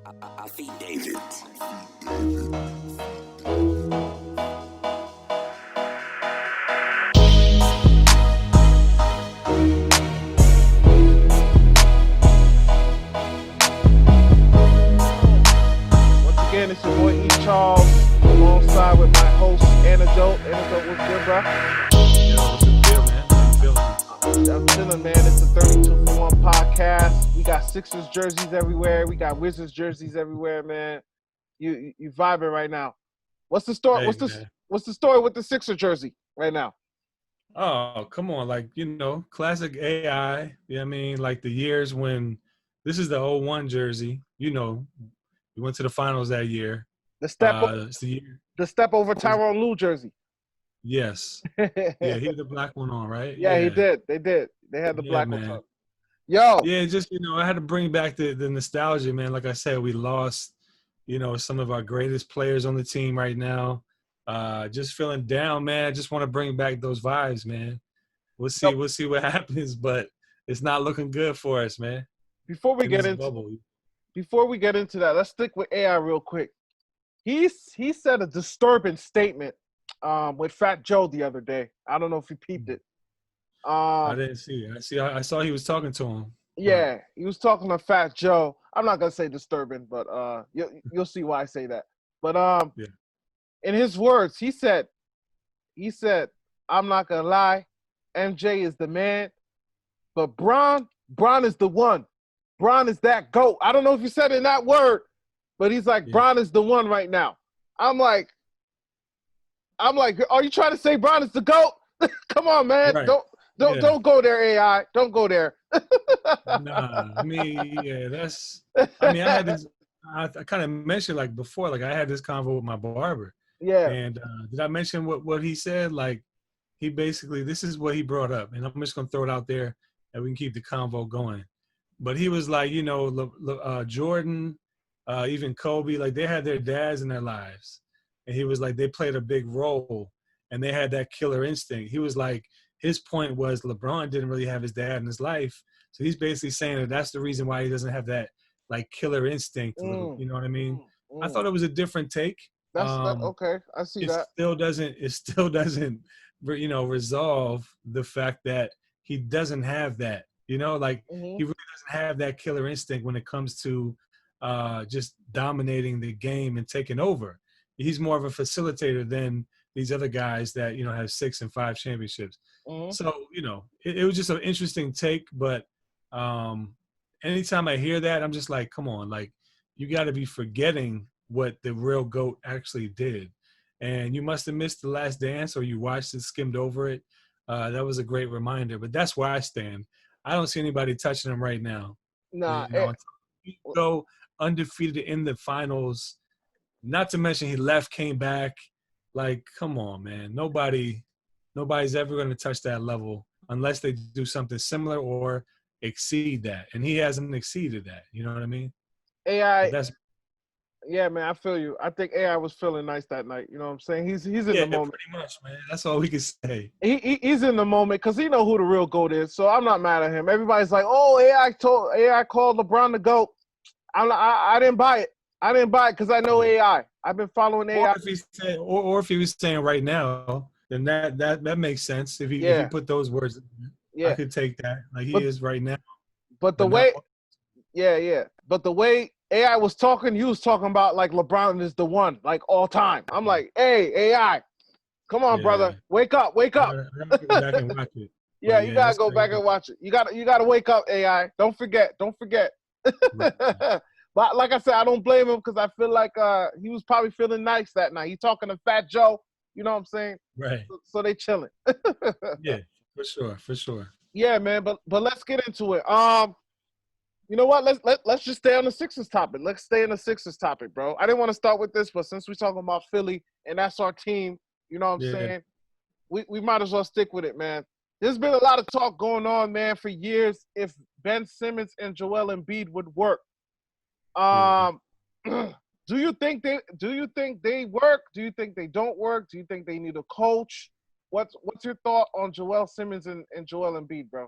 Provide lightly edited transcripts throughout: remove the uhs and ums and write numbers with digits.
I feed David. Once again, it's your boy E. Charles, alongside with my host, Antidote. Antidote, what's good, bro? Yo, what's the deal, man? How you feeling? I'm chilling, man. It's the 32 for 1 podcast. We got Sixers jerseys everywhere. We got Wizards jerseys everywhere, man. You vibing right now. What's the story? Hey, man. What's the story with the Sixer jersey right now? Oh, come on. Like, classic AI. I mean, like the years when this is the '01 jersey. We went to the finals that year. The step It's the year. the step over Tyronn Lue jersey. Yes. Yeah, he had the black one on, right? Yeah, he did. They did. They had the Yeah, black man. one. Yo. Yeah, just, I had to bring back the nostalgia, man. Like I said, we lost, some of our greatest players on the team right now. Just feeling down, man. I just want to bring back those vibes, man. We'll see. We'll see what happens, but it's not looking good for us, man. Before we In get this into bubble. that, let's stick with AI real quick. He said a disturbing statement with Fat Joe the other day. I don't know if you peeped it. I didn't see it. I saw he was talking to him. Yeah, he was talking to Fat Joe. I'm not gonna say disturbing, but you'll see why I say that. But Yeah. in his words, he said, I'm not gonna lie, MJ is the man, but Bron is the one. Bron is that GOAT. I don't know if you said it in that word, but he's like, Yeah. Bron is the one right now. I'm like, are you trying to say Bron is the GOAT? Come on, man. Right. Don't go there, AI. Don't go there. Nah, I mean, yeah, I had this, I kind of mentioned like before, like I had this convo with my barber. Yeah. And did I mention what he said? Like he basically, this is what he brought up, and I'm just going to throw it out there and we can keep the convo going. But he was like, Jordan, even Kobe, like they had their dads in their lives. And he was like, they played a big role and they had that killer instinct. He was like, his point was LeBron didn't really have his dad in his life. So he's basically saying that that's the reason why he doesn't have that like killer instinct. You know what I mean? I thought it was a different take. That's okay. I see that. It still doesn't, resolve the fact that he doesn't have that, he really doesn't have that killer instinct when it comes to just dominating the game and taking over. He's more of a facilitator than these other guys that, have 6 and 5 championships. So, it was just an interesting take, but anytime I hear that, I'm just like, come on, like you got to be forgetting what the real GOAT actually did. And you must have missed The Last Dance or you watched it, skimmed over it. That was a great reminder, but that's where I stand. I don't see anybody touching him right now. Nah, go undefeated in the finals. Not to mention he left, came back. Like, come on, man. Nobody's ever going to touch that level unless they do something similar or exceed that. And he hasn't exceeded that. You know what I mean? AI. Yeah, man, I feel you. I think AI was feeling nice that night. You know what I'm saying? He's in the moment. Pretty much, man. That's all we can say. He's in the moment because he know who the real GOAT is. So I'm not mad at him. Everybody's like, "Oh, AI called LeBron the GOAT." I didn't buy it. I didn't buy it because I know AI. I've been following AI. Or if he was saying right now, then that makes sense. If he put those words, I could take that. Like he is right now. But the way AI was talking, he was talking about like LeBron is the one, like all time. I'm like, hey, AI, come on, brother, wake up. I gotta go back and watch it. Yeah, you gotta go back and watch it. You gotta wake up, AI. Don't forget. Right. But like I said, I don't blame him because I feel like he was probably feeling nice that night. He talking to Fat Joe, you know what I'm saying? Right. So they chilling. Yeah, for sure. Yeah, man. But let's get into it. You know what? Let's just stay on the Sixers topic. Let's stay on the Sixers topic, bro. I didn't want to start with this, but since we're talking about Philly and that's our team, you know what I'm saying? We might as well stick with it, man. There's been a lot of talk going on, man, for years if Ben Simmons and Joel Embiid would work. Do you think they work? Do you think they don't work? Do you think they need a coach? What's your thought on Joel Simmons and Joel Embiid, bro?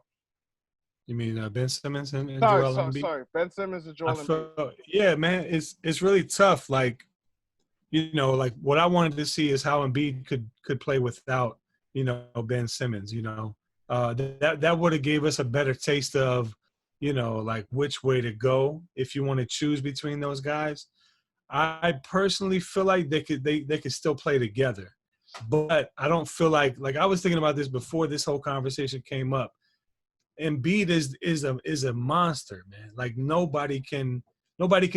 You mean Ben Simmons and Joel Embiid? Sorry. Ben Simmons and I Joel Embiid. feel, yeah, man, it's really tough. Like, you know, like what I wanted to see is how Embiid could play without, you know, Ben Simmons. You know, that would have gave us a better taste of, you know, like which way to go if you want to choose between those guys. I personally feel like they could still play together, but I don't feel like I was thinking about this before this whole conversation came up. Embiid is a monster, man. Like nobody can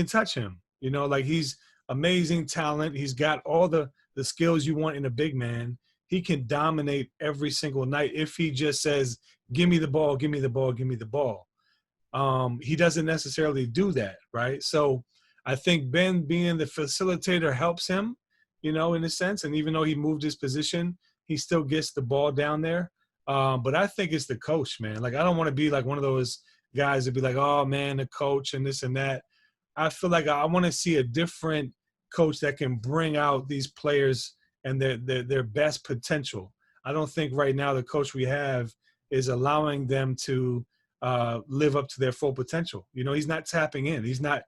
touch him. You know, like he's amazing talent. He's got all the skills you want in a big man. He can dominate every single night if he just says, "Give me the ball, give me the ball, give me the ball." He doesn't necessarily do that, right? So I think Ben being the facilitator helps him, you know, in a sense. And even though he moved his position, he still gets the ball down there. But I think it's the coach, man. Like, I don't want to be like one of those guys that be like, oh, man, the coach and this and that. I feel like I want to see a different coach that can bring out these players and their best potential. I don't think right now the coach we have is allowing them to live up to their full potential. You know, he's not tapping in. He's not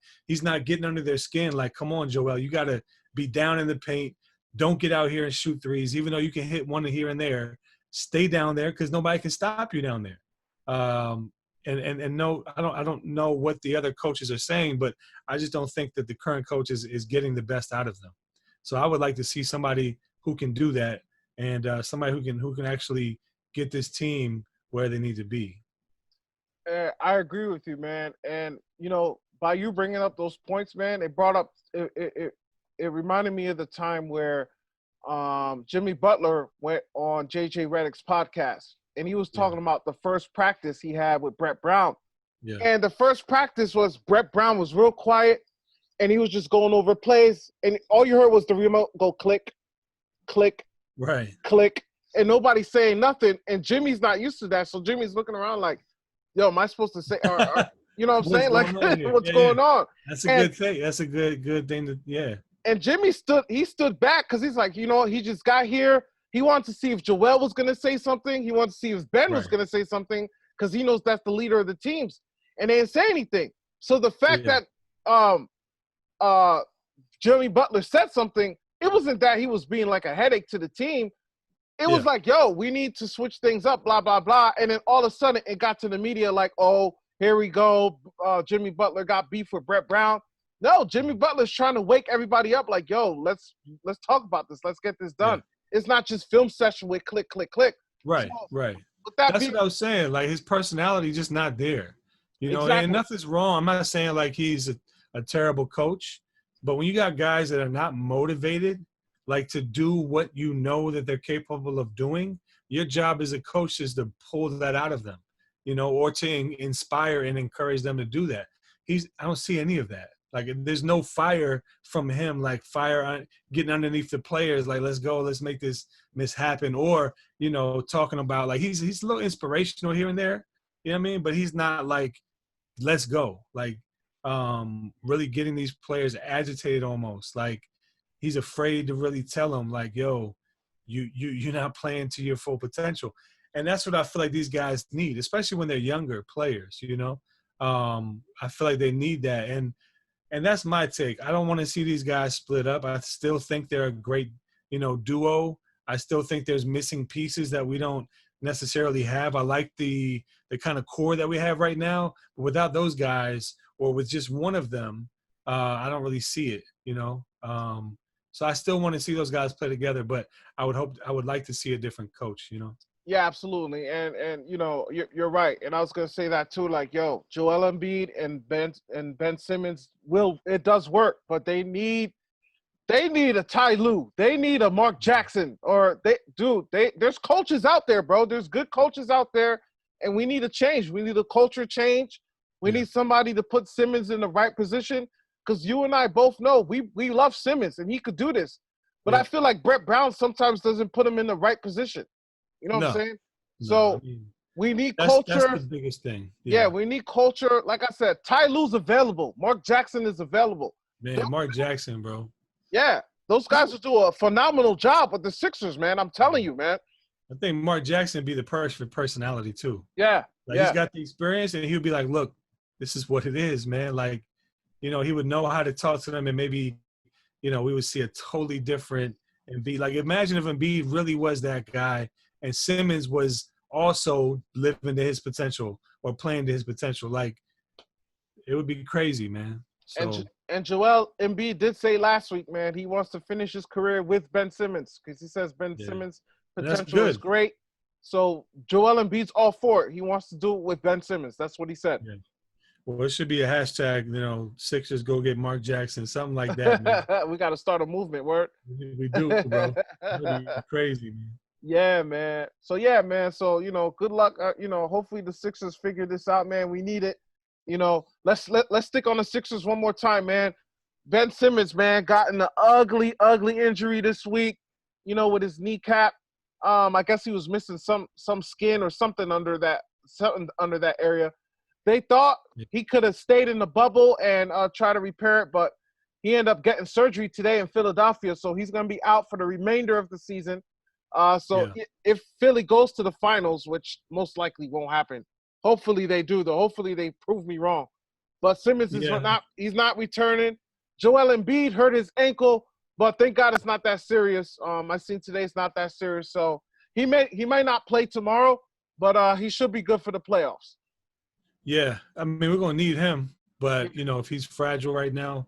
getting under their skin. Like, come on, Joel, you got to be down in the paint. Don't get out here and shoot threes, even though you can hit one here and there. Stay down there because nobody can stop you down there. And no, I don't know what the other coaches are saying, but I just don't think that the current coach is getting the best out of them. So I would like to see somebody who can do that and somebody who can actually get this team where they need to be. I agree with you, man. And you know, by you bringing up those points, man, it reminded me of the time where Jimmy Butler went on JJ Redick's podcast, and he was talking about the first practice he had with Brett Brown. Yeah. And the first practice was Brett Brown was real quiet, and he was just going over plays, and all you heard was the remote go click, click, right, click, and nobody saying nothing. And Jimmy's not used to that, so Jimmy's looking around like, yo, am I supposed to say, you know what I'm saying? Like, what's going on? That's a good thing. That's a good thing to, yeah. And Jimmy stood back because he's like, you know, he just got here. He wanted to see if Joel was going to say something. He wanted to see if Ben was going to say something because he knows that's the leader of the teams. And they didn't say anything. So the fact that Jimmy Butler said something, it wasn't that he was being like a headache to the team. It was like, yo, we need to switch things up, blah, blah, blah. And then all of a sudden it got to the media like, oh, here we go. Jimmy Butler got beef with Brett Brown. No, Jimmy Butler's trying to wake everybody up like, yo, let's talk about this. Let's get this done. Yeah. It's not just film session with click, click, click. Right, so, right. That's what I was saying. Like, his personality just not there. You know, and nothing's wrong. I'm not saying like he's a terrible coach. But when you got guys that are not motivated, like to do what you know that they're capable of doing, your job as a coach is to pull that out of them, you know, or to inspire and encourage them to do that. I don't see any of that. Like, there's no fire from him, like fire getting underneath the players, like, let's go, let's make this happen. Or, you know, talking about, like, he's a little inspirational here and there, you know what I mean? But he's not like, let's go, like really getting these players agitated almost. Like, he's afraid to really tell them, like, yo, you're not playing to your full potential. And that's what I feel like these guys need, especially when they're younger players, you know? I feel like they need that. And that's my take. I don't want to see these guys split up. I still think they're a great, you know, duo. I still think there's missing pieces that we don't necessarily have. I like the kind of core that we have right now. But without those guys, or with just one of them, I don't really see it, you know. So I still want to see those guys play together, but I would like to see a different coach, you know. Yeah, absolutely. And you know, you're right. And I was gonna say that too, like, yo, Joel Embiid and Ben Simmons it does work, but they need a Ty Lue. They need a Mark Jackson, or there's coaches out there, bro. There's good coaches out there, and we need a change. We need a culture change. We need somebody to put Simmons in the right position, because you and I both know we love Simmons and he could do this. But I feel like Brett Brown sometimes doesn't put him in the right position. You know what I'm saying? So we need culture. That's the biggest thing. Yeah, we need culture. Like I said, Ty Lue's available. Mark Jackson is available. Man, Mark Jackson, bro. Yeah, those guys will do a phenomenal job with the Sixers, man. I'm telling you, man. I think Mark Jackson would be the perfect personality too. Yeah, Like he's yeah. got the experience, and he would be like, "Look, this is what it is, man." Like, he would know how to talk to them, and maybe, we would see a totally different Embiid. Like, imagine if Embiid really was that guy, and Simmons was also living to his potential or playing to his potential. Like, it would be crazy, man. So And Joel Embiid did say last week, man, he wants to finish his career with Ben Simmons because he says Ben yeah, Simmons' and that's potential is good. great. So Joel Embiid's all for it. He wants to do it with Ben Simmons. That's what he said. Yeah. Well, it should be a hashtag, Sixers go get Mark Jackson, something like that, man. We got to start a movement, word. We do, bro. It'll be crazy, man. Yeah, man. So yeah, man. So good luck. Hopefully the Sixers figure this out, man. We need it. Let's stick on the Sixers one more time, man. Ben Simmons, man, got an ugly, ugly injury this week. With his kneecap. I guess he was missing some skin or something under that area. They thought he could have stayed in the bubble and try to repair it, but he ended up getting surgery today in Philadelphia, so he's going to be out for the remainder of the season. If Philly goes to the finals, which most likely won't happen, hopefully they do, though. Hopefully they prove me wrong. But Simmons is he's not returning. Joel Embiid hurt his ankle, but thank God it's not that serious. I seen today it's not that serious, so he might not play tomorrow, but he should be good for the playoffs. Yeah, I mean, we're going to need him. But, if he's fragile right now,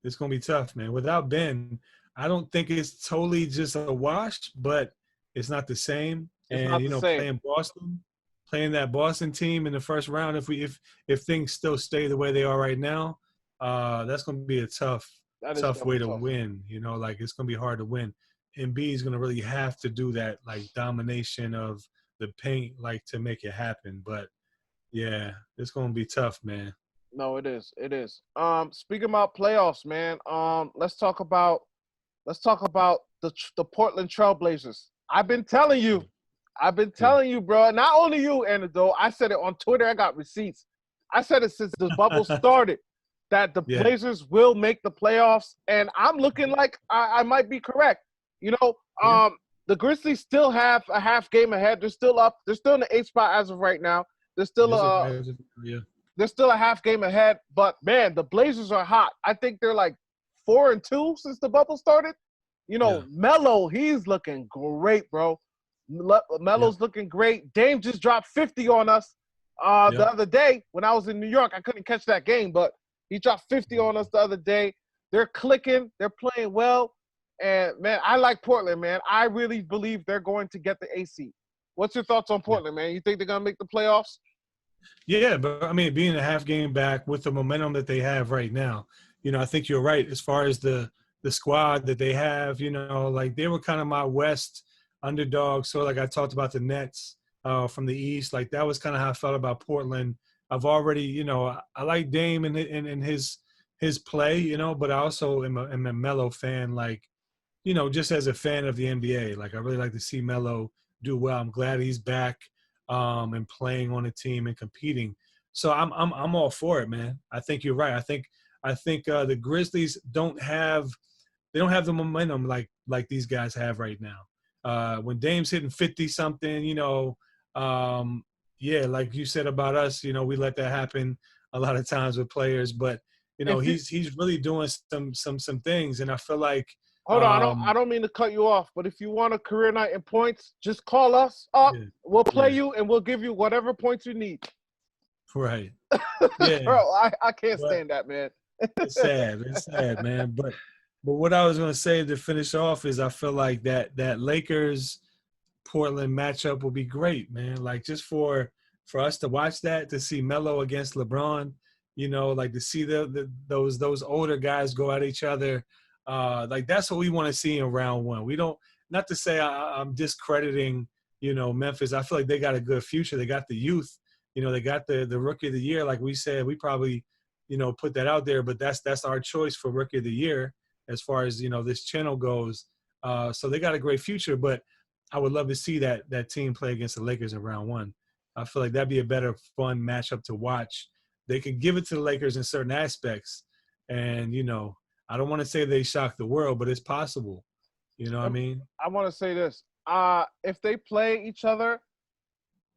it's going to be tough, man. Without Ben, I don't think it's totally just a wash, but it's not the same. It's not the same. Playing that Boston team in the first round, if things still stay the way they are right now, that's going to be a tough way to win. Like it's going to be hard to win. Embiid is going to really have to do that, like domination of the paint, like to make it happen. But yeah, it's gonna be tough, man. No, it is. It is. Speaking about playoffs, man. Let's talk about the Portland Trailblazers. I've been telling you, bro. Not only you, Anadol. I said it on Twitter. I got receipts. I said it since the bubble started that the Blazers will make the playoffs, and I'm looking like I might be correct. The Grizzlies still have a half game ahead. They're still up. They're still in the 8th spot as of right now. They're still a half game ahead, but man, the Blazers are hot. I think they're like 4-2 since the bubble started. Melo, he's looking great, bro. Melo's looking great. Dame just dropped 50 on us the other day when I was in New York. I couldn't catch that game, but he dropped 50 on us the other day. They're clicking. They're playing well. And, man, I like Portland, man. I really believe they're going to get the AC. What's your thoughts on Portland, man? You think they're going to make the playoffs? Yeah, but, I mean, being a half game back with the momentum that they have right now, I think you're right as far as the squad that they have, like they were kind of my West underdog. So, like I talked about the Nets from the East, like that was kind of how I felt about Portland. I've already, I like Dame and his play, but I also am a Melo fan, like, just as a fan of the NBA. Like I really like to see Melo do well. I'm glad he's back and playing on a team and competing. So I'm all for it, man. I think you're right. I think the Grizzlies don't have the momentum like these guys have right now. When Dame's hitting 50 something, like you said about us, we let that happen a lot of times with players. But he's really doing some things, and I feel like. Hold on, I don't mean to cut you off, but if you want a career night in points, just call us up. Yeah, we'll play you, and we'll give you whatever points you need. Right. Yeah. Bro, I can't stand that, man. It's sad, man. But what I was going to say to finish off is I feel like that Lakers-Portland matchup will be great, man. Like just for us to watch that, to see Melo against LeBron, like to see those older guys go at each other. Like that's what we want to see in round one. We don't, not to say I'm discrediting, Memphis. I feel like they got a good future. They got the youth, they got the rookie of the year. Like we said, we probably, put that out there, but that's our choice for rookie of the year as far as, this channel goes. So they got a great future, but I would love to see that team play against the Lakers in round one. I feel like that'd be a better fun matchup to watch. They can give it to the Lakers in certain aspects. And, I don't want to say they shocked the world, but it's possible. You know what I mean? I want to say this. if they play each other,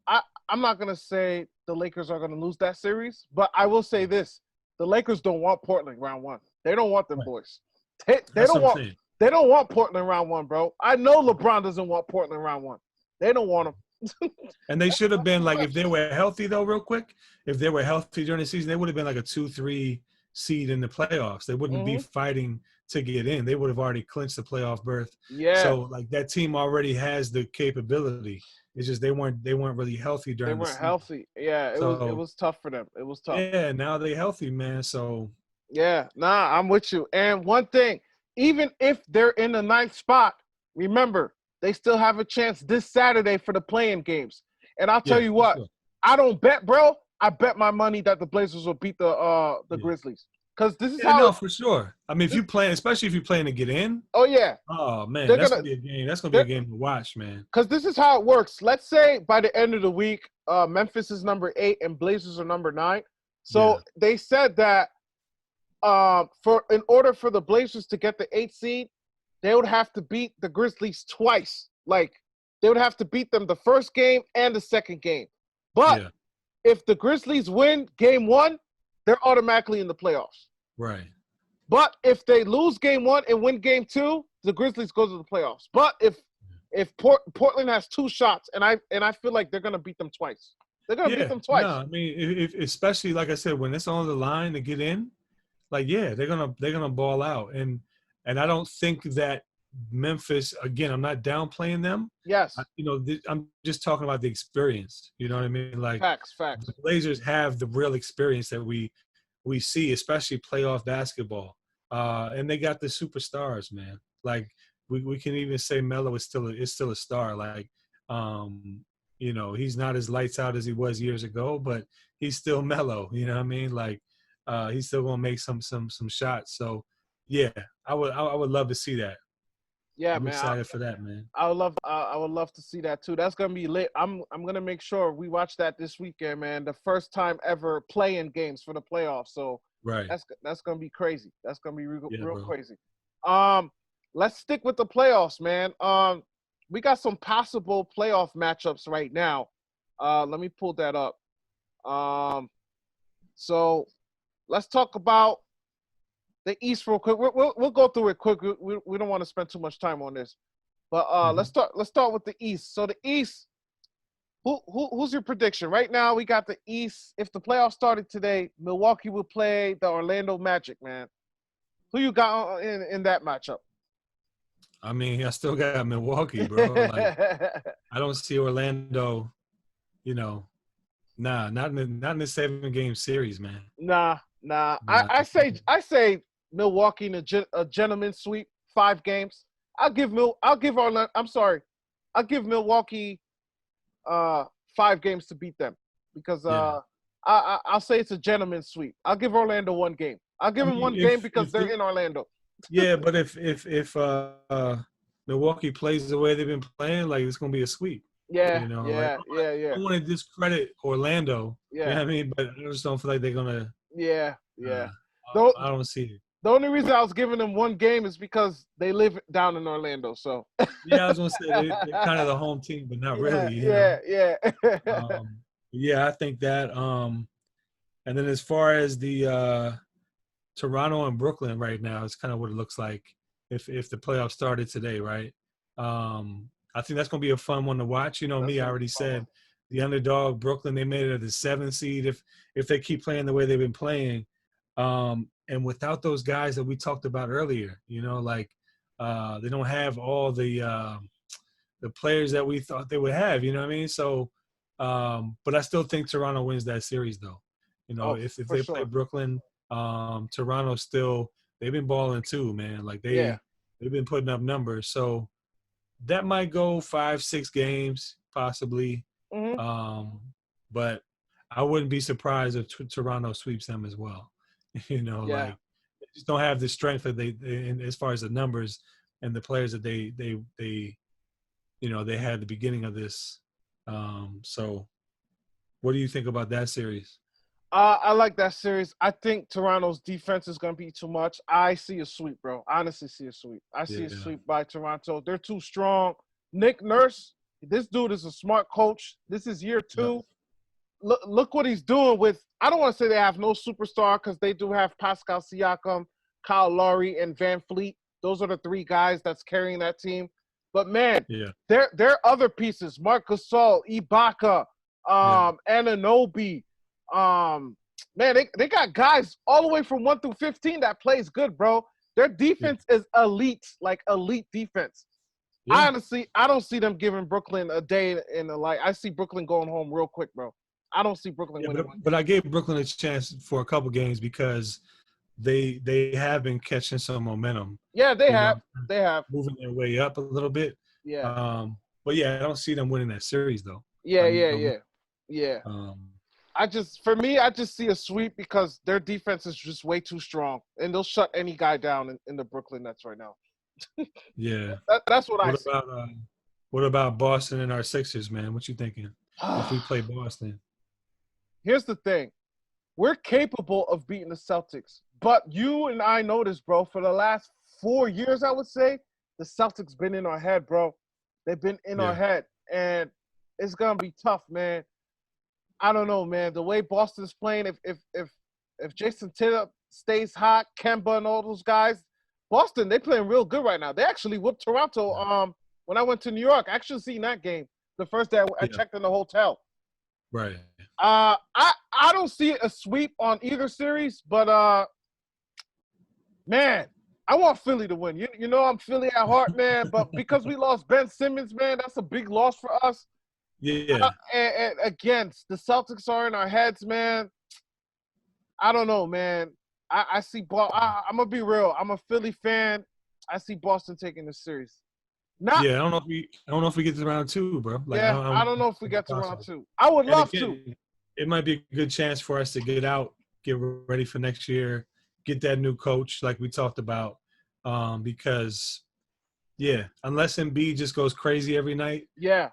I'm not gonna say the Lakers are gonna lose that series, but I will say this: the Lakers don't want Portland round one. They don't want them Right. boys. They That's don't what I'm want. saying. They don't want Portland round one, bro. I know LeBron doesn't want Portland round one. They don't want them. And they should have been like, if they were healthy though, real quick, if they were healthy during the season, they would have been like a 2-3 seed in the playoffs. They wouldn't be fighting to get in. They would have already clinched the playoff berth. Yeah. So like that team already has the capability. It's just they weren't really healthy They during the weren't season. healthy. Yeah, it So was tough for them. It was tough. yeah, now they healthy, man. So Yeah, nah, I'm with you. And one thing, even if they're in the ninth spot, remember, they still have a chance this Saturday for the playing games. And I'll tell yeah, you for what, sure. I don't bet, bro. I bet my money that the Blazers will beat the Yeah. Grizzlies. Because this is Yeah, how no, for sure. I mean, if you play, especially if you're playing to get in, oh yeah. oh man, They're that's gonna gonna be a game. That's gonna be a game to watch, man. because this is how it works. Let's say by the end of the week, Memphis is number 8 and Blazers are number 9. So Yeah. they said that in order for the Blazers to get the 8th seed, they would have to beat the Grizzlies twice. Like they would have to beat them the first game and the second game. But Yeah. if the Grizzlies win game 1, they're automatically in the playoffs. Right. But if they lose game 1 and win game 2, the Grizzlies go to the playoffs. But if Portland has 2 shots, and I feel like they're gonna beat them twice. They're gonna beat Yeah. them No, twice. I mean, if especially like I said, when it's on the line to get in, like yeah, they're gonna ball out, and I don't think that Memphis. Again, I'm not downplaying them. Yes. I'm just talking about the experience. You know what I mean? Like Facts. the Blazers have the real experience that we see, especially playoff basketball. And they got the superstars, man. Like we can even say Melo is still a star. Like he's not as lights out as he was years ago, but he's still Melo. You know what I mean? Like he's still gonna make some shots. So yeah, I would love to see that. Yeah, I'm man. excited for that, man. I would love to see that too. That's gonna be lit. I'm gonna make sure we watch that this weekend, man. The first time ever playing games for the playoffs. So Right. that's gonna be crazy. That's gonna be real Bro. crazy. Let's stick with the playoffs, man. We got some possible playoff matchups right now. Let me pull that up. So let's talk about the East real quick. We'll go through it quick. We don't want to spend too much time on this, but let's start with the East. So the East, who's your prediction right now? We got the East. If the playoffs started today, Milwaukee would play the Orlando Magic. Man, who you got in that matchup? I mean, I still got Milwaukee, bro. Like I don't see Orlando. Nah, not in the 7-game series, man. Nah. I say Milwaukee in a gentleman's sweep, 5 games. I'll give Orlando. I'm sorry, I'll give Milwaukee 5 games to beat them because I'll say it's a gentleman's sweep. I'll give Orlando 1 game. I'll give them 1 game because they're in Orlando. Yeah, but if Milwaukee plays the way they've been playing, like it's gonna be a sweep. Yeah. I don't want to discredit Orlando. Yeah. You know what I mean? But I just don't feel like they're gonna. Yeah. I don't see it. The only reason I was giving them 1 game is because they live down in Orlando. So. Yeah, I was gonna say they're kind of the home team, but not really. Yeah. Yeah, I think that. And then as far as the Toronto and Brooklyn right now, it's kind of what it looks like if the playoffs started today, right? I think that's gonna be a fun one to watch. I already said the underdog Brooklyn, they made it the 7th seed if they keep playing the way they've been playing. And without those guys that we talked about earlier, they don't have all the players that we thought they would have. You know what I mean? So, but I still think Toronto wins that series, though. If they play Brooklyn, Toronto still they've been balling too, man. Like they've been putting up numbers. So that might go 5-6 games possibly. Mm-hmm. But I wouldn't be surprised if Toronto sweeps them as well. Like they just don't have the strength that they as far as the numbers and the players that they had at the beginning of this. So what do you think about that series? I like that series. I think Toronto's defense is going to be too much. I see a sweep, bro. I honestly see a sweep. I see a sweep by Toronto. They're too strong. Nick Nurse, this dude is a smart coach. This is year 2. Look what he's doing with – I don't want to say they have no superstar because they do have Pascal Siakam, Kyle Lowry, and Van Fleet. Those are the 3 guys that's carrying that team. But, man, there are other pieces. Marc Gasol, Ibaka, Anunoby. Man, they got guys all the way from 1 through 15 that plays good, bro. Their defense is elite, like elite defense. Yeah. I don't see them giving Brooklyn a day in the light. I see Brooklyn going home real quick, bro. I don't see Brooklyn winning. But I gave Brooklyn a chance for a couple games because they have been catching some momentum. Yeah, they have. They have. Moving their way up a little bit. Yeah. But, yeah, I don't see them winning that series, though. Yeah. I just see a sweep because their defense is just way too strong, and they'll shut any guy down in the Brooklyn Nets right now. Yeah. That's what I see. What about Boston and our Sixers, man? What you thinking if we play Boston? Here's the thing. We're capable of beating the Celtics, but you and I know this, bro. For the last 4 years, I would say, the Celtics been in our head, bro. They've been in our head, and it's going to be tough, man. I don't know, man. The way Boston's playing, if Jason Tatum stays hot, Kemba and all those guys, Boston, they playing real good right now. They actually whooped Toronto when I went to New York. I actually seen that game the first day I checked in the hotel. Right. I don't see a sweep on either series, but man, I want Philly to win. You know I'm Philly at heart, man, but because we lost Ben Simmons, man, that's a big loss for us. Yeah. And again, the Celtics are in our heads, man. I don't know, man. I see I'm gonna be real. I'm a Philly fan. I see Boston taking this series. I don't know if we get to round 2, bro. Like, I don't know if we get to round 2. I would love to. It might be a good chance for us to get out, get ready for next year, get that new coach like we talked about, because unless Embiid just goes crazy every night,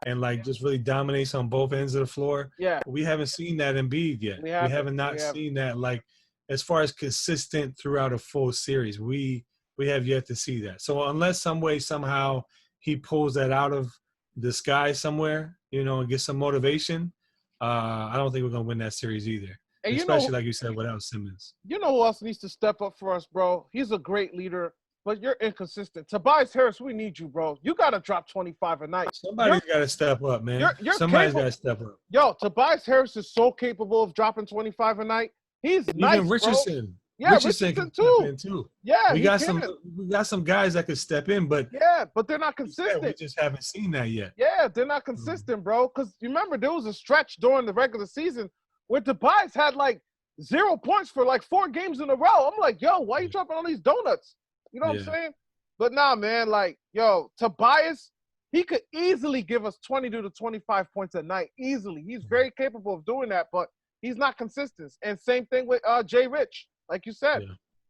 and like just really dominates on both ends of the floor, we haven't seen that Embiid yet. We haven't seen that, like, as far as consistent throughout a full series. We have yet to see that. So unless some way somehow he pulls that out of the sky somewhere, and gets some motivation, I don't think we're gonna win that series either. And especially like you said, without Simmons. You know who else needs to step up for us, bro? He's a great leader, but you're inconsistent. Tobias Harris, we need you, bro. You got to drop 25 a night. Somebody's got to step up, man. Somebody's got to step up. Yo, Tobias Harris is so capable of dropping 25 a night. He's nice, even Richardson. Bro. Yeah, Richardson can too. Step in too. Yeah, we got some guys that could step in, but but they're not consistent. We just haven't seen that yet. Yeah, they're not consistent, bro. Because remember, there was a stretch during the regular season where Tobias had like 0 points for like 4 games in a row. I'm like, yo, why are you dropping all these donuts? You know what I'm saying? But nah, man, like, yo, Tobias, he could easily give us 22 to 25 points a night. Easily. He's very capable of doing that, but he's not consistent. And same thing with Jay Rich. Like you said,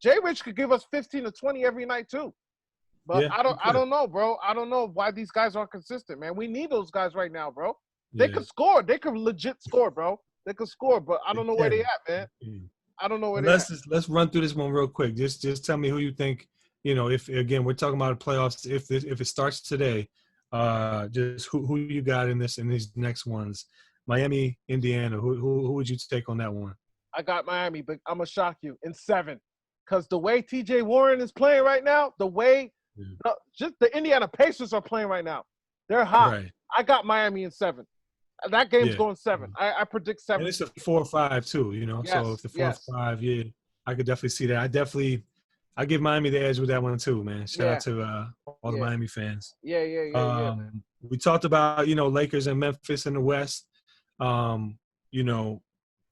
Jay Rich could give us 15 to 20 every night too. But I don't know, bro. I don't know why these guys aren't consistent, man. We need those guys right now, bro. They could score. They could legit score, bro. They could score, but I don't know where they at, man. I don't know where they at. Let's run through this one real quick. Just tell me who you think, if, again, we're talking about the playoffs, if it starts today, just who you got in these next ones. Miami, Indiana, who would you take on that one? I got Miami, but I'm going to shock you in 7. Because the way TJ Warren is playing right now, the way just the Indiana Pacers are playing right now, they're hot. Right. I got Miami in 7. That game's going 7. I predict 7. And it's a 4-5 too, Yes, so if the 4-5, I could definitely see that. I give Miami the edge with that one too, man. Shout out to all the Miami fans. Yeah. We talked about, Lakers and Memphis in the West.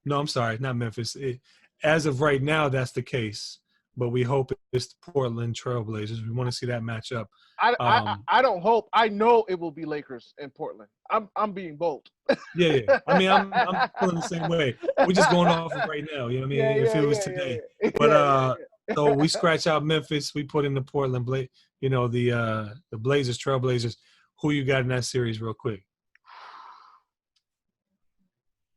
No, I'm sorry, not Memphis. As of right now, that's the case. But we hope it's the Portland Trailblazers. We want to see that matchup. I don't hope. I know it will be Lakers in Portland. I'm being bold. Yeah. I mean, I'm feeling the same way. We're just going off of right now. You know what I mean? If it was today. But so we scratch out Memphis. We put in the Portland, the Blazers, Trailblazers. Who you got in that series, real quick?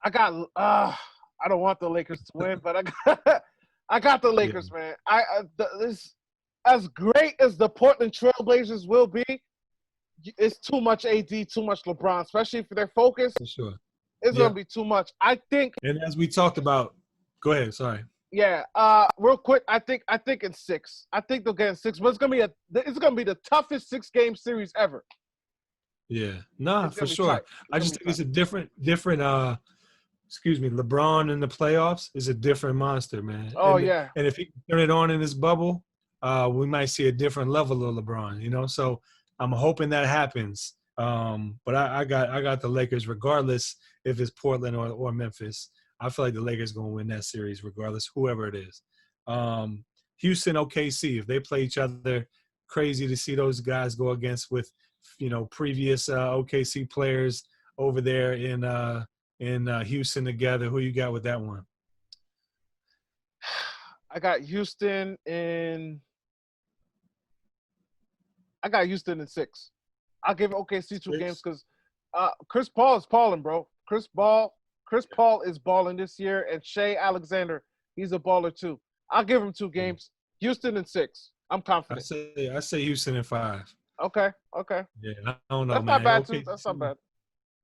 I got. I don't want the Lakers to win, but I got the Lakers, man. This as great as the Portland Trailblazers will be, it's too much AD, too much LeBron, especially if they're focused. For sure. It's Yeah. gonna be too much. I think. And as we talked about, go ahead. Sorry. Yeah. Real quick, I think in 6. I think they'll get in 6, but it's gonna be the toughest 6-game series ever. Yeah. Nah, It's for gonna be sure. tight. I just think it's a different LeBron in the playoffs is a different monster, man. Oh and, yeah. And if he can turn it on in this bubble, we might see a different level of LeBron, you know? So I'm hoping that happens. But I got the Lakers regardless if it's Portland or Memphis. I feel like the Lakers going to win that series regardless, whoever it is. Houston, OKC, if they play each other, crazy to see those guys go against with, previous OKC players over there in Houston together. Who you got with that one? I got Houston in 6. I'll give OKC 2 games because Chris Paul is balling, bro. Chris Paul is balling this year, and Shea Alexander, he's a baller too. I'll give him 2 games. Houston in 6. I'm confident. I say Houston in 5. Okay. Yeah, I don't know, That's man. not bad Okay, too. That's not bad.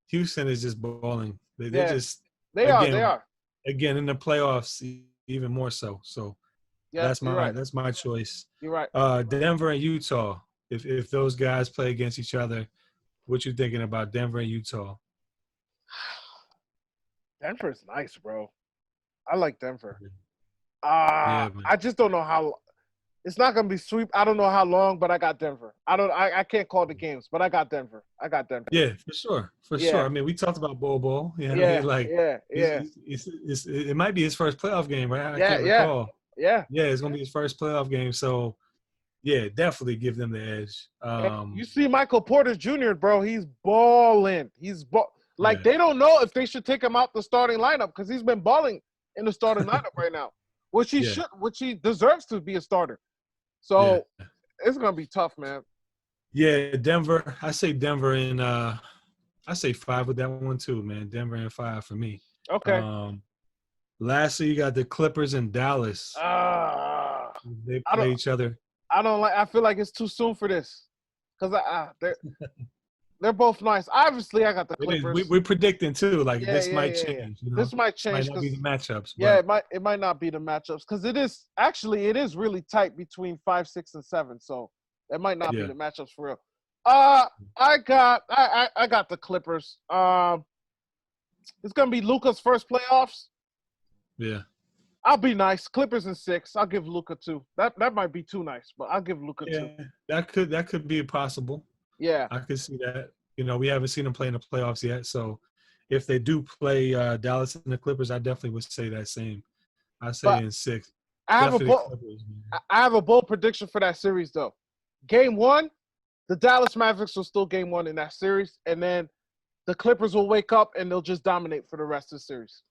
Houston is just balling. They They are. Again in the playoffs even more so. So Yeah, that's my choice. You're right. Denver and Utah. If those guys play against each other, what you thinking about Denver and Utah? Denver's nice, bro. I like Denver. Yeah, I just don't know how. It's not gonna be sweep. I don't know how long, but I got Denver. I can't call the games, but I got Denver. Yeah, for sure. Yeah. I mean, we talked about Bobo. You know, Yeah. it might be his first playoff game, right? I can't Yeah. recall. Yeah. Yeah, it's gonna be his first playoff game. So, yeah, definitely give them the edge. You see Michael Porter Jr., bro. He's balling. Yeah. They don't know if they should take him out the starting lineup because he's been balling in the starting lineup right now, which he deserves to be a starter. So it's gonna be tough, man. Yeah, Denver. I say Denver in I say 5 with that one too, man. Denver in 5 for me. Okay. Lastly, you got the Clippers and Dallas. They play each other. I feel like it's too soon for this because they're both nice. Obviously, I got the Clippers. We're predicting too. Like this might change. You know? This might change. Might not be the matchups. Yeah, it might not be the matchups because it is really tight between 5, 6, and 7. So it might not be the matchups for real. I got the Clippers. It's gonna be Luka's first playoffs. Yeah. I'll be nice. Clippers in 6. I'll give Luka 2. That might be too nice, but I'll give Luka 2. That could be possible. Yeah. I could see that. We haven't seen them play in the playoffs yet. So if they do play Dallas and the Clippers, I definitely would say that same. I say in 6. I have a bold prediction for that series though. Game 1, the Dallas Mavericks will still game 1 in that series, and then the Clippers will wake up and they'll just dominate for the rest of the series.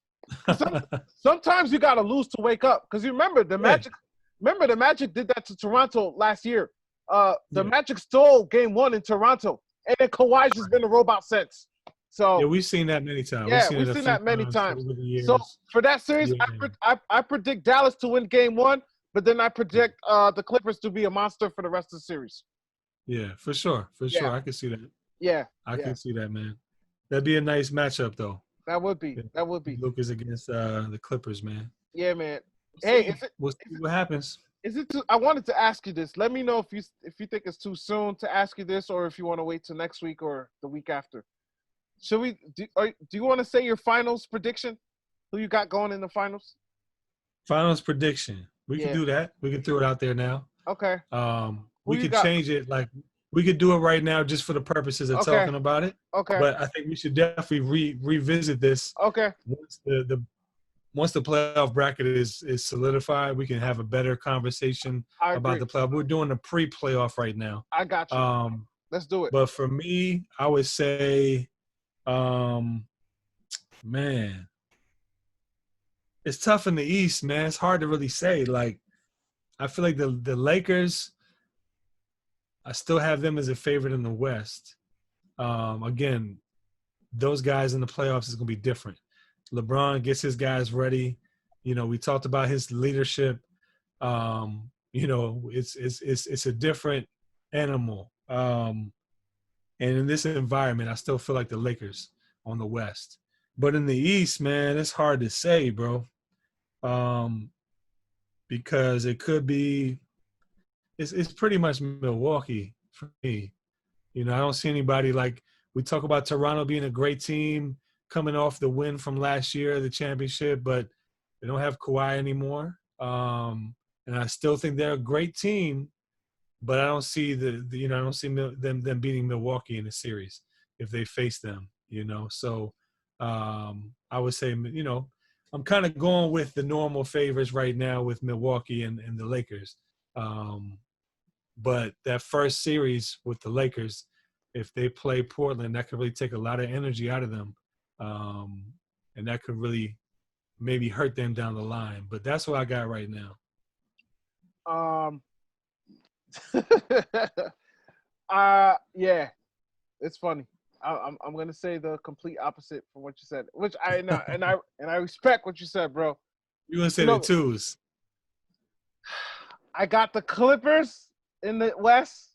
Sometimes you gotta lose to wake up because you remember the Magic. Remember the Magic did that to Toronto last year. The Magic stole game 1 in Toronto, and then Kawhi's just been a robot since. So we've seen that many times. Yeah, we've seen that many times. So for that series, I predict Dallas to win game 1, but then I predict the Clippers to be a monster for the rest of the series. Yeah, for sure. I can see that. Yeah, I can see that, man. That'd be a nice matchup, though. That would be. Lucas against the Clippers, man. Yeah, man. We'll see what happens. I wanted to ask you this. Let me know if you think it's too soon to ask you this, or if you want to wait till next week or the week after. Should we? Do you want to say your finals prediction? Who you got going in the finals? Finals prediction. We can do that. We can throw it out there now. Okay. We could change it. Like we could do it right now just for the purposes of talking about it. Okay. But I think we should definitely revisit this. Okay. Once the playoff bracket is solidified, we can have a better conversation about the playoff. We're doing a pre-playoff right now. I got you. Let's do it. But for me, I would say, man, it's tough in the East, man. It's hard to really say. Like, I feel like the Lakers, I still have them as a favorite in the West. Again, those guys in the playoffs is going to be different. LeBron gets his guys ready. We talked about his leadership. It's a different animal. And in this environment, I still feel like the Lakers on the West. But in the East, man, it's hard to say, bro. Um, because it could be it's pretty much Milwaukee for me. You know, I don't see anybody like we talk about Toronto being a great team coming off the win from last year, the championship, but they don't have Kawhi anymore. And I still think they're a great team, but I don't see I don't see them beating Milwaukee in a series if they face them. You know, so I would say I'm kind of going with the normal favorites right now with Milwaukee and the Lakers. But that first series with the Lakers, if they play Portland, that could really take a lot of energy out of them, and that could really maybe hurt them down the line. But that's what I got right now. Yeah, it's funny. I'm gonna say the complete opposite from what you said, which I know, and I respect what you said, bro. You gonna say the twos? I got the Clippers in the West,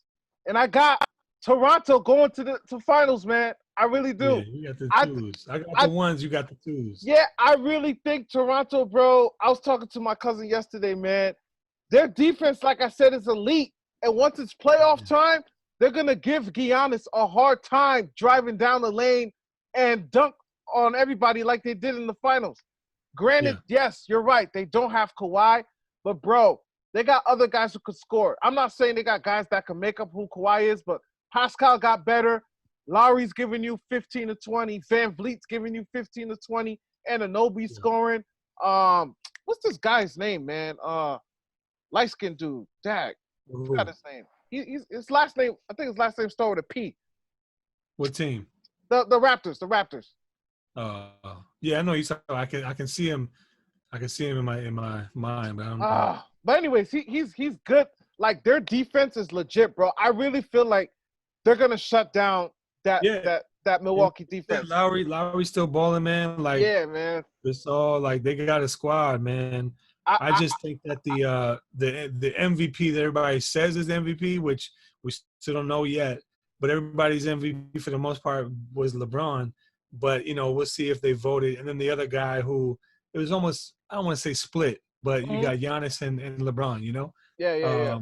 and I got Toronto going to finals, man. I really do. Yeah, you got the twos. I got the ones. You got the twos. Yeah, I really think Toronto, bro. I was talking to my cousin yesterday, man. Their defense, like I said, is elite. And once it's playoff time, they're going to give Giannis a hard time driving down the lane and dunk on everybody like they did in the finals. Granted, yes, you're right. They don't have Kawhi. But, bro, they got other guys who could score. I'm not saying they got guys that can make up who Kawhi is, but Pascal got better. Lowry's giving you 15 to 20. Van Vliet's giving you 15 to 20. Ananobi's scoring. What's this guy's name, man? Light-skinned dude. Dag. I forgot his name. His last name, I think his last name started with a P. What team? The Raptors. The Raptors. Yeah, I know you. I can see him. I can see him in my mind, but I don't know. But anyways, he's good. Like their defense is legit, bro. I really feel like they're gonna shut down that Milwaukee defense. Lowry's still balling, man. Like man. It's all like they got a squad, man. I just think that the MVP that everybody says is MVP, which we still don't know yet, but everybody's MVP for the most part was LeBron. But we'll see if they voted. And then the other guy who it was almost, I don't want to say split, but you got Giannis and LeBron. Yeah.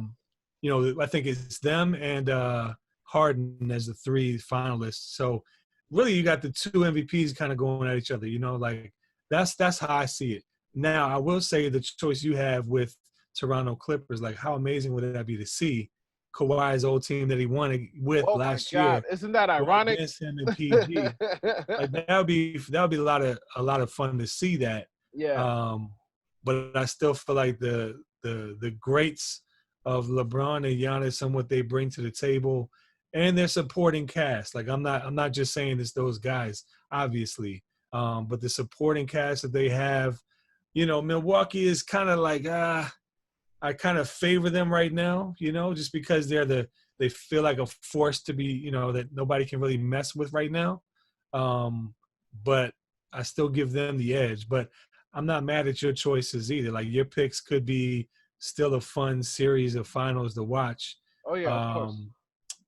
I think it's them and Harden as the three finalists. So really, you got the two MVPs kind of going at each other. Like that's how I see it. Now, I will say the choice you have with Toronto Clippers, like how amazing would that be to see Kawhi's old team that he won with last year? Isn't that ironic? Against him and PG. Like that would be a lot of fun to see that. Yeah. But I still feel like the greats of LeBron and Giannis and what they bring to the table and their supporting cast. Like I'm not just saying it's those guys, obviously. But the supporting cast that they have, Milwaukee is kind of like, I kind of favor them right now, just because they feel like a force to be, that nobody can really mess with right now. But I still give them the edge. But I'm not mad at your choices either. Like your picks could be still a fun series of finals to watch. Oh yeah, of course.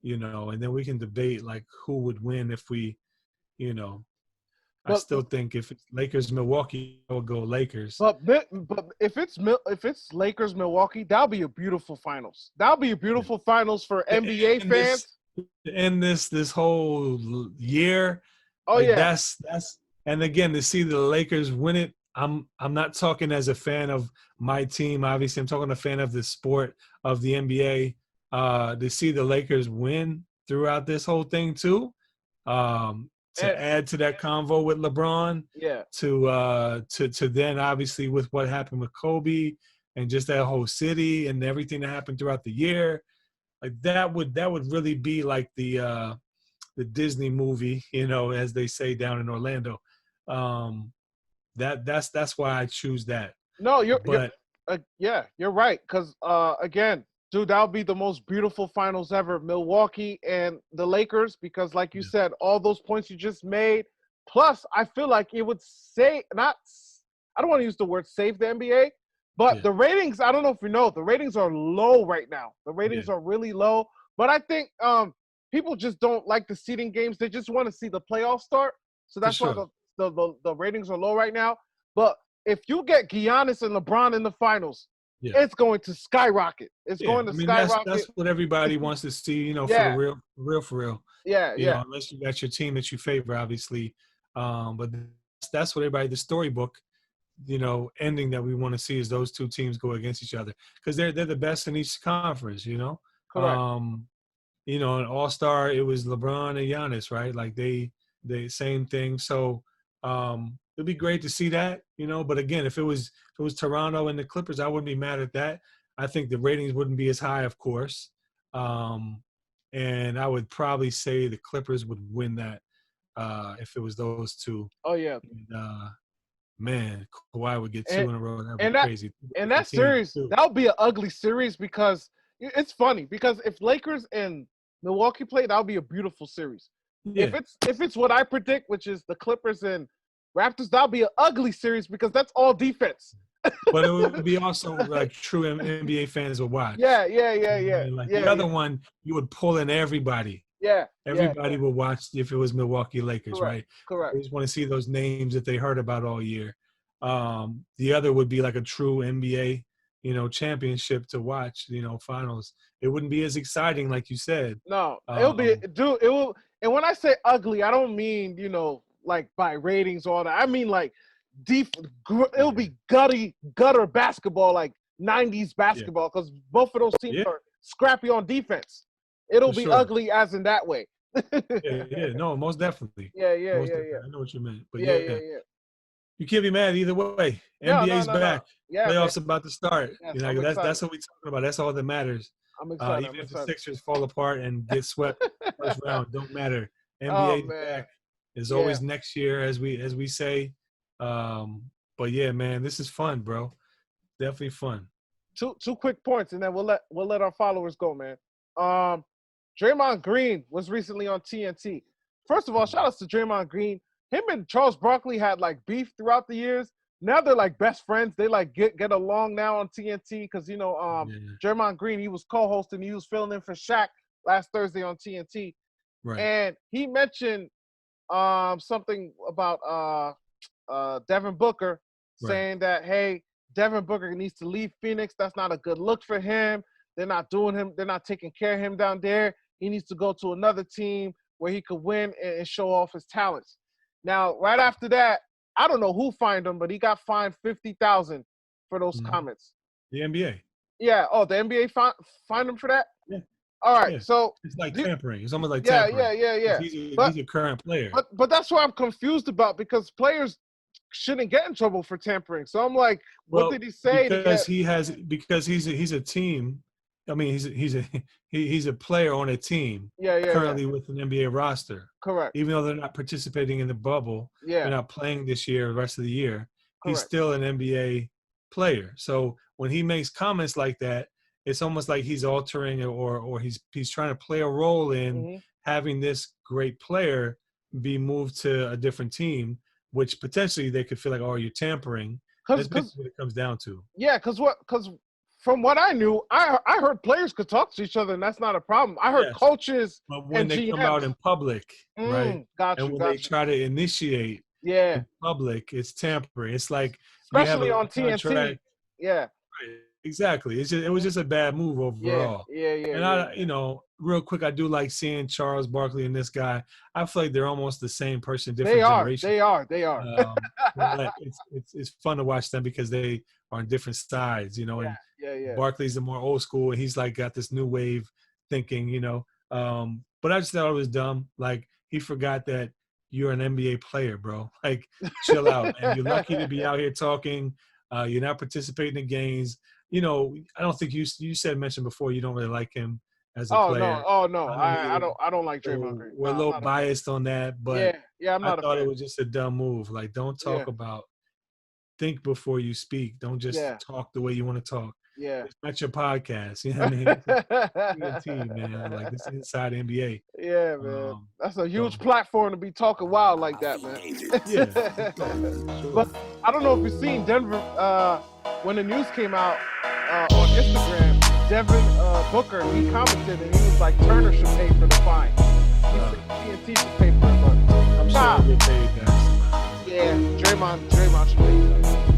And then we can debate like who would win if we, I still think if it's Lakers Milwaukee, I would go Lakers. But if it's Lakers Milwaukee, that'll be a beautiful finals. That'll be a beautiful finals for NBA fans. This whole year. Oh like yeah. That's and again to see the Lakers win it. I'm not talking as a fan of my team. Obviously, I'm talking a fan of the sport of the NBA. To see the Lakers win throughout this whole thing too. To add to that convo with LeBron, to then obviously with what happened with Kobe and just that whole city and everything that happened throughout the year, like that would really be like the Disney movie, as they say down in Orlando. That's why I choose that. No, you're right. Because again, dude, that'll be the most beautiful finals ever. Milwaukee and the Lakers, because like you said, all those points you just made. Plus, I feel like it would I don't want to use the word save the NBA, but the ratings, I don't know if you know, the ratings are low right now. The ratings are really low. But I think people just don't like the seeding games. They just want to see the playoffs start. So that's why the ratings are low right now. But if you get Giannis and LeBron in the finals, it's going to skyrocket. It's going to skyrocket. That's what everybody wants to see, for the real. Yeah. Unless you got your team that you favor, obviously. But that's what everybody, the storybook, ending that we want to see is those two teams go against each other because they're the best in each conference, Correct. An all-star, it was LeBron and Giannis, right? Like they same thing. So it'd be great to see that, but again, if it was Toronto and the Clippers, I wouldn't be mad at that. I think the ratings wouldn't be as high, of course. And I would probably say the Clippers would win that if it was those two. Oh, yeah. And, man, Kawhi would get 2 in a row. That would be crazy. And that series, that would be an ugly series because it's funny. Because if Lakers and Milwaukee play, that would be a beautiful series. Yeah. If it's what I predict, which is the Clippers and Raptors, that would be an ugly series because that's all defense. But it would be also like true NBA fans would watch. Yeah. The other one, you would pull in everybody. Yeah. Everybody would watch if it was Milwaukee Lakers, right? Correct. They just want to see those names that they heard about all year. The other would be like a true NBA, championship to watch, finals. It wouldn't be as exciting, like you said. No, it will. And when I say ugly, I don't mean, like by ratings or all that. I mean like it'll be gutter basketball, like 90s basketball, because both of those teams are scrappy on defense. It'll be ugly as in that way. No, most definitely. Yeah. I know what you meant. But yeah. You can't be mad either way. NBA's back. No. Yeah, playoffs about to start. Yeah, that's what we're talking about. That's all that matters. I'm excited. Even if the Sixers fall apart and get swept first round, don't matter. NBA's back. There's always next year, as we say. But yeah, man, this is fun, bro. Definitely fun. Two quick points, and then we'll let our followers go, man. Draymond Green was recently on TNT. First of all, shout outs to Draymond Green. Him and Charles Barkley had like beef throughout the years. Now they're like best friends. They like get along now on TNT because Draymond Green, he was co-hosting. He was filling in for Shaq last Thursday on TNT, right. And he mentioned something about Devin Booker, saying that, hey, Devin Booker needs to leave Phoenix. That's not a good look for him. They're not taking care of him down there. He needs to go to another team where he could win and show off his talents. Now, right after that, I don't know who fined him, but he got fined $50,000 for those comments. The NBA. Yeah. Oh, the NBA fined him for that? Yeah. All right. Yeah. So it's like tampering. It's almost like tampering. Yeah. He's a current player. But that's what I'm confused about because players shouldn't get in trouble for tampering. So I'm like, what did he say? Because he's a team. I mean, he's a player on a team currently with an NBA roster. Correct. Even though they're not participating in the bubble, they're not playing this year, the rest of the year. Correct. He's still an NBA player. So when he makes comments like that, it's almost like he's altering or he's trying to play a role in having this great player be moved to a different team, which potentially they could feel like, oh, you're tampering. That's basically what it comes down to. Yeah, because from what I knew, I heard players could talk to each other, and that's not a problem. I heard coaches but when they come out in public, right? And when they try to initiate in public, it's tampering. It's like especially on TNT. Yeah. Right. Exactly. It was just a bad move overall. Yeah. And real quick, I do like seeing Charles Barkley and this guy. I feel like they're almost the same person, different generation. They are. It's fun to watch them because they are on different sides, And Barkley's the more old school, and he's like got this new wave thinking, But I just thought it was dumb. Like he forgot that you're an NBA player, bro. Like chill out, and you're lucky to be out here talking. You're not participating in games. I don't think you mentioned before you don't really like him as a player. No. I don't like Draymond Green. We're a little biased on that, but I'm not. I thought it was just a dumb move. Like, don't talk about. Think before you speak. Don't just talk the way you want to talk. Yeah, it's not your podcast. You know what I mean? It's a team, man. Like this inside NBA. Yeah, man. That's a huge platform to be talking wild like that, man. But I don't know if you've seen Denver when the news came out on Instagram. Booker, he commented and he was like, Turner should pay for the fine. He said TNT should pay for it, but I'm sure he'll get paid that. yeah, Draymond should pay for that.